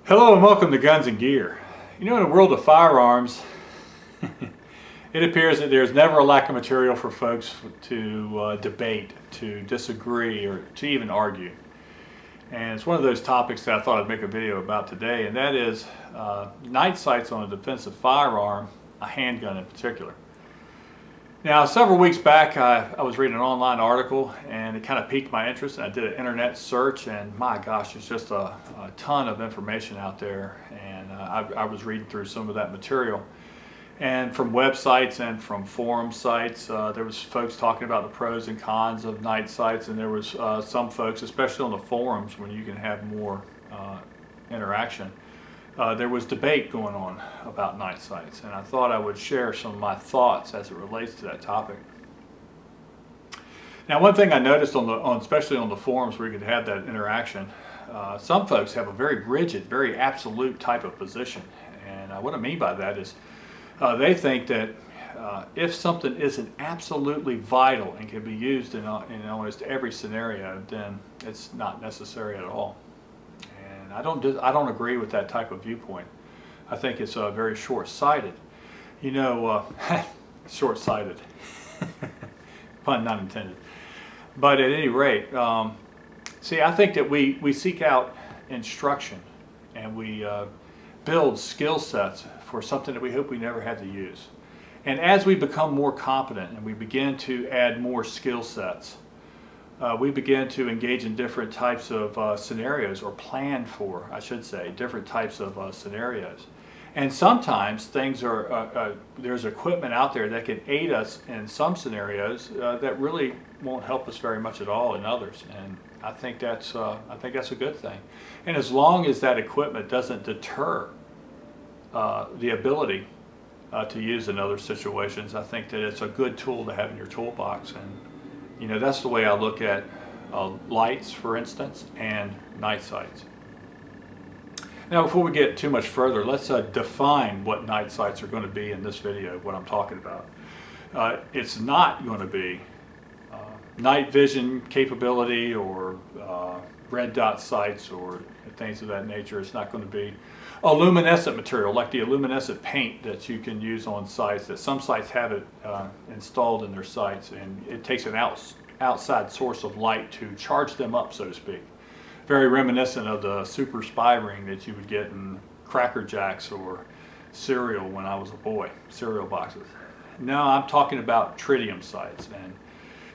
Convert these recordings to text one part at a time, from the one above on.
Hello and welcome to Guns and Gear. You know, in the world of firearms, it appears that there's never a lack of material for folks to debate, to disagree, or to even argue. And it's one of those topics that I thought I'd make a video about today, and that is night sights on a defensive firearm, a handgun in particular. Now, several weeks back, I was reading an online article, and it kind of piqued my interest, and I did an internet search, and my gosh, there's just a ton of information out there, and I was reading through some of that material. And from websites and from forum sites, there was folks talking about the pros and cons of night sights, and there was some folks, especially on the forums when you can have more interaction, there was debate going on about night sights, and I thought I would share some of my thoughts as it relates to that topic. Now, one thing I noticed especially on the forums where you could have that interaction, some folks have a very rigid, very absolute type of position, and what I mean by that is they think that if something isn't absolutely vital and can be used in almost every scenario, then it's not necessary at all. I don't agree with that type of viewpoint. I think it's very short-sighted. You know, short-sighted. Pun not intended. But at any rate, see, I think that we seek out instruction and we build skill sets for something that we hope we never had to use. And as we become more competent and we begin to add more skill sets, we begin to engage in different types of scenarios, or plan for, I should say, different types of scenarios. And sometimes things there's equipment out there that can aid us in some scenarios that really won't help us very much at all in others. And I think that's a good thing. And as long as that equipment doesn't deter the ability to use in other situations, I think that it's a good tool to have in your toolbox. And you know, that's the way I look at lights, for instance, and night sights. Now, before we get too much further, let's define what night sights are going to be in this video, what I'm talking about. It's not going to be night vision capability or red dot sights or things of that nature. It's not going to be a luminescent material like the luminescent paint that you can use on sights, that some sites have it installed in their sights, and it takes an outside source of light to charge them up, so to speak. Very reminiscent of the super spy ring that you would get in Cracker Jacks or cereal when I was a boy, cereal boxes. No, I'm talking about tritium sights. And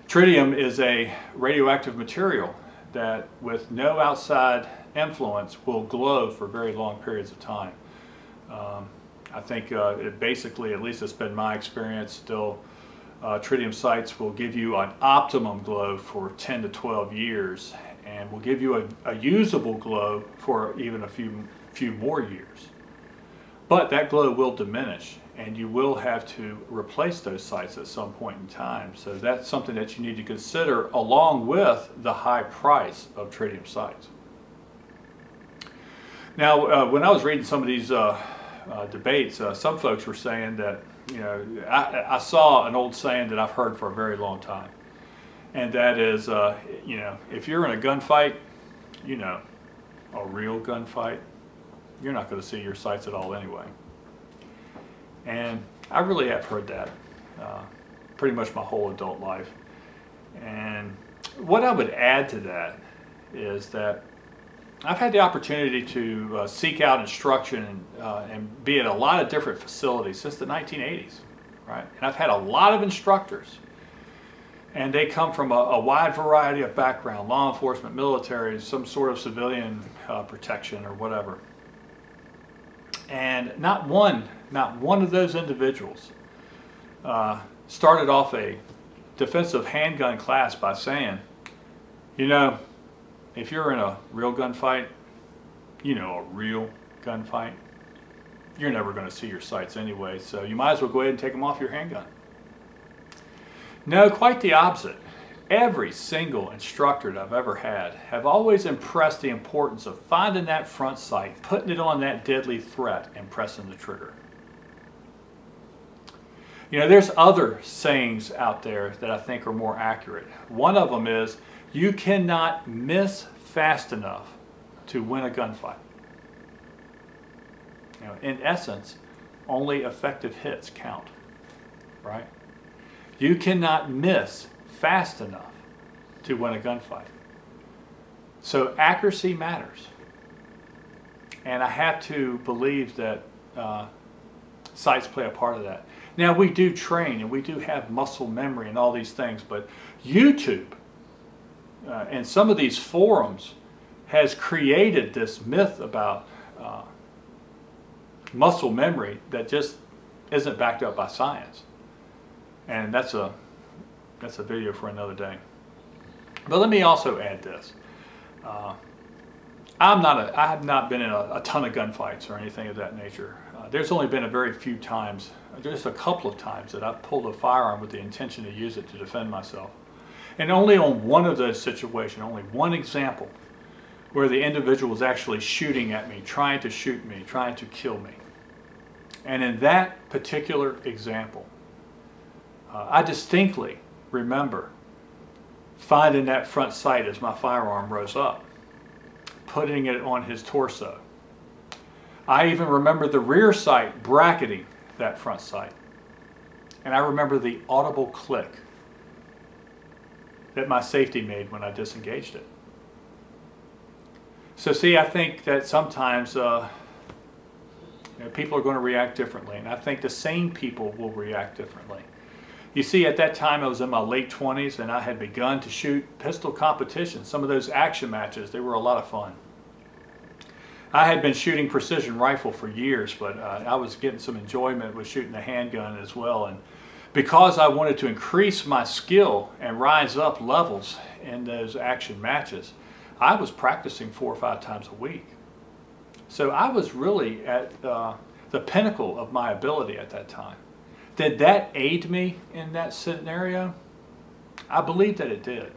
tritium is a radioactive material that with no outside influence will glow for very long periods of time. I think it basically, at least it's been my experience, still tritium sights will give you an optimum glow for 10 to 12 years and will give you a usable glow for even a few more years. But that glow will diminish, and you will have to replace those sights at some point in time. So that's something that you need to consider along with the high price of tritium sights. Now, when I was reading some of these debates, some folks were saying that, you know, I saw an old saying that I've heard for a very long time, and that is, you know, if you're in a gunfight, you know, a real gunfight, you're not going to see your sights at all anyway. And I really have heard that pretty much my whole adult life. And what I would add to that is that I've had the opportunity to seek out instruction and be at a lot of different facilities since the 1980s, right? And I've had a lot of instructors, and they come from a wide variety of background: law enforcement, military, some sort of civilian protection or whatever. And not one of those individuals started off a defensive handgun class by saying, you know, if you're in a real gunfight, you know, a real gunfight, you're never going to see your sights anyway, so you might as well go ahead and take them off your handgun. No, quite the opposite. Every single instructor that I've ever had have always impressed the importance of finding that front sight, putting it on that deadly threat, and pressing the trigger. You know, there's other sayings out there that I think are more accurate. One of them is, you cannot miss fast enough to win a gunfight. In essence, only effective hits count, right? You cannot miss fast enough to win a gunfight. So accuracy matters. And I have to believe that sights play a part of that. Now, we do train and we do have muscle memory and all these things, but YouTube and some of these forums has created this myth about muscle memory that just isn't backed up by science. And that's a video for another day. But let me also add this. I have not been in a ton of gunfights or anything of that nature. There's only been a very few times, just a couple of times, that I've pulled a firearm with the intention to use it to defend myself. And only on one of those situations, only one example, where the individual was actually shooting at me, trying to shoot me, trying to kill me. And in that particular example, I distinctly remember finding that front sight as my firearm rose up, putting it on his torso. I even remember the rear sight bracketing that front sight. And I remember the audible click that my safety made when I disengaged it. So see, I think that sometimes people are going to react differently, and I think the sane people will react differently. You see, at that time I was in my late 20s and I had begun to shoot pistol competitions. Some of those action matches, they were a lot of fun. I had been shooting precision rifle for years, but I was getting some enjoyment with shooting a handgun as well. And because I wanted to increase my skill and rise up levels in those action matches, I was practicing 4 or 5 times a week. So I was really at the pinnacle of my ability at that time. Did that aid me in that scenario? I believe that it did.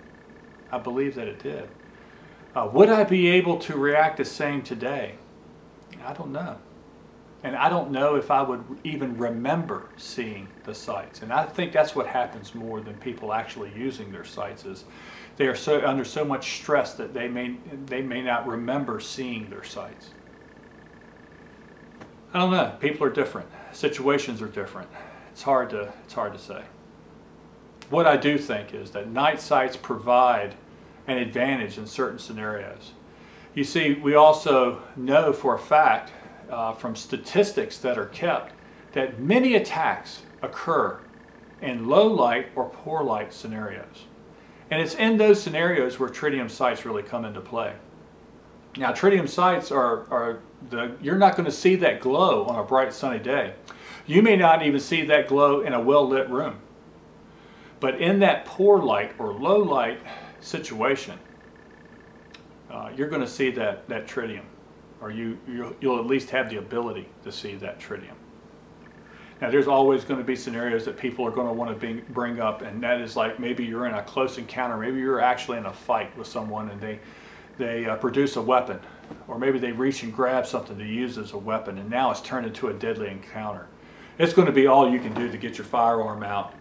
I believe that it did. Would I be able to react the same today? I don't know. And I don't know if I would even remember seeing the sights. And I think that's what happens more than people actually using their sights, is they are under so much stress that they may not remember seeing their sights. I don't know. People are different. Situations are different. It's hard to say. What I do think is that night sights provide an advantage in certain scenarios. You see, we also know for a fact from statistics that are kept that many attacks occur in low light or poor light scenarios. And it's in those scenarios where tritium sights really come into play. Now, tritium sights you're not going to see that glow on a bright sunny day. You may not even see that glow in a well-lit room. But in that poor light or low light situation, you're going to see that tritium, or you'll at least have the ability to see that tritium. Now, there's always going to be scenarios that people are going to want to bring up, and that is like maybe you're in a close encounter, maybe you're actually in a fight with someone and they produce a weapon, or maybe they reach and grab something to use as a weapon, and now it's turned into a deadly encounter. It's going to be all you can do to get your firearm out,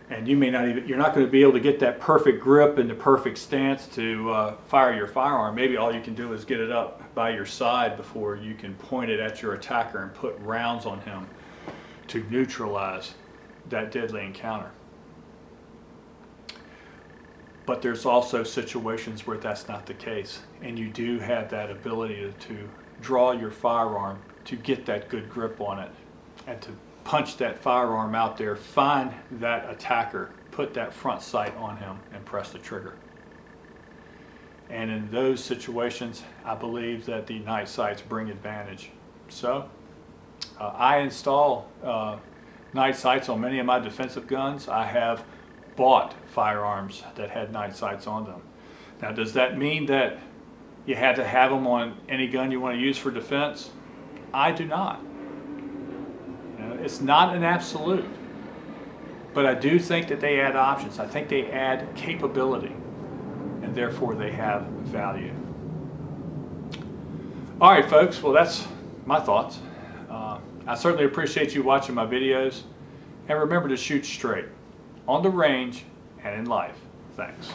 and you're not going to be able to get that perfect grip and the perfect stance to fire your firearm. Maybe all you can do is get it up by your side before you can point it at your attacker and put rounds on him to neutralize that deadly encounter. But there's also situations where that's not the case, and you do have that ability to draw your firearm to get that good grip on it and to punch that firearm out there, find that attacker, put that front sight on him, and press the trigger. And in those situations, I believe that the night sights bring advantage. So I install night sights on many of my defensive guns. I have bought firearms that had night sights on them. Now, does that mean that you had to have them on any gun you want to use for defense? I do not. It's not an absolute, but I do think that they add options. I think they add capability, and therefore they have value. All right, folks, well, that's my thoughts. I certainly appreciate you watching my videos, and remember to shoot straight on the range and in life. Thanks.